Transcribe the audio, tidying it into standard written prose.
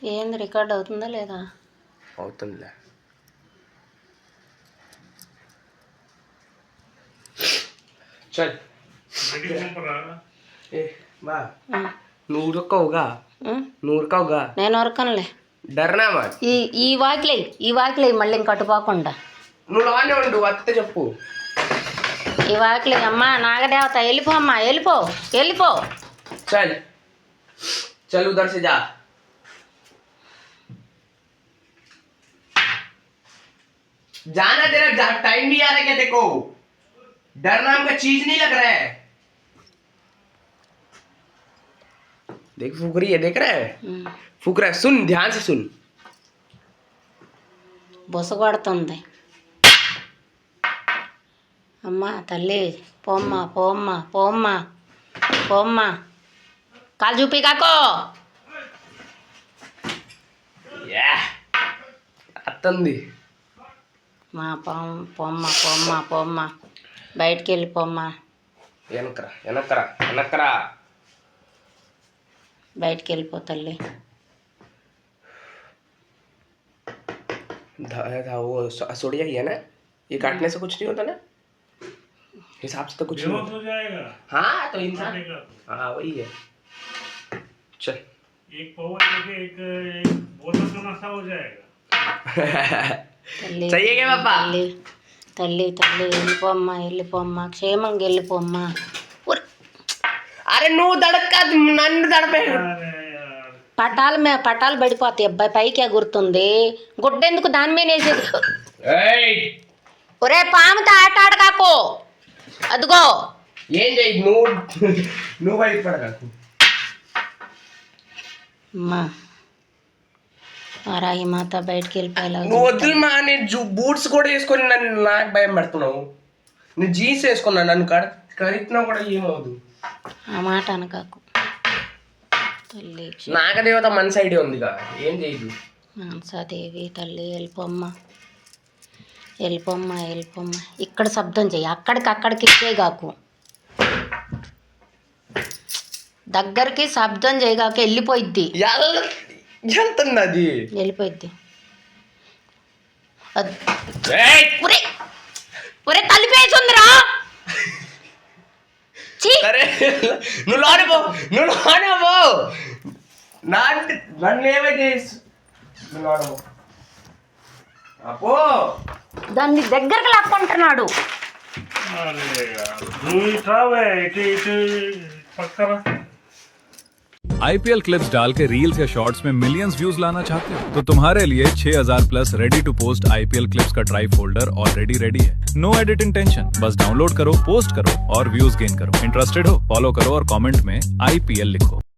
ఏంది రికార్డ్ అవుతుందా లేదా? అవుతుందిలే. చల్ బా నువ్వు ఉరకవుగా, నువ్వు ఉరకవుగా. నేను ఉరకనులే. డర్నా మరి ఈ వాకిలే మళ్ళీ ఇంక అటుపోకుండా. నువ్వు లానే ఉండు, అత్త చెప్పు. ఈ వాకిలే అమ్మా నాగదేవత, వెళ్ళిపో అమ్మా, వెళ్ళిపో. चल चल उधर से जा. जाना, तेरा टाइम भी आ रहा है क्या? देखो डर नाम का चीज नहीं लग रहा है. देख फूक रही है, देख रहा है, फूक रहा है. सुन ध्यान से सुन. బొసగొడుతుంది. అమ్మా తల్లి పోమ్మా కాలు చూపి కాకో. అత్తంది మా పోమ్మా బయటికి వెళ్ళిపోమ్మా. వెనకరా బయటికి వెళ్ళిపో తల్లి. वो सोडिया ही है ना, ये काटने से कुछ नहीं होता ना, हिसाब से तो कुछ नहीं हो जाएगा. हाँ तो इंसान, हाँ वही है. चल एक पावर एक बोतल का नशा हो जाएगा. चाहिए क्या पापा? తల్లి వెళ్ళిపోమ్మా క్షేమంగా వెళ్ళిపోమ్మా. అరే నువ్వు దడక్క, నన్ను దడపే. పటాలు పడిపోతాయి అబ్బాయి, పైకి ఎగురుతుంది. గుడ్డెందుకు దాని మీద వేసేది? ఒరే పాముతో ఆట ఆడకాకు. అదిగో ఏం చెయ్యి నువ్వు భయపడకు. అమ్మా రాయి మాత బయటికి వెళ్ళిపోయేలా. నువ్వు వద్దులు మా, నేను బూట్స్ కూడా వేసుకొని నన్ను నాకు భయం పెడుతున్నావు. నేను జీన్స్ వేసుకున్నా, నన్ను కరిచినా కూడా ఏమవుదు. ఆ మాట అనకాకు తల్లి. నాగదేవత మన సైడే ఉందిగా, ఏం చేయదు. మానసాదేవి తల్లి వెళ్ళిపోమ్మా. ఇక్కడ శబ్దం చెయ్యి, అక్కడికి ఇచ్చేగాకు. దగ్గరికి శబ్దం చేయగాక, వెళ్ళిపోయిద్ది. వెళ్తుంది అది, వెళ్ళిపోయిద్ది. ఒరే తలిపేసిందిరా. నువ్వు నన్ను ఏమైతే అపో దాన్ని దగ్గరకు లాక్కుంటున్నాడు. IPL क्लिप्स डाल के रील्स या शॉर्ट्स में मिलियंस व्यूज लाना चाहते हो तो तुम्हारे लिए 6000 plus ready to post IPL clips का ड्राइव फोल्डर ऑलरेडी रेडी है. नो एडिटिंग टेंशन, बस डाउनलोड करो, पोस्ट करो और व्यूज गेन करो. इंटरेस्टेड हो? फॉलो करो और कमेंट में IPL लिखो.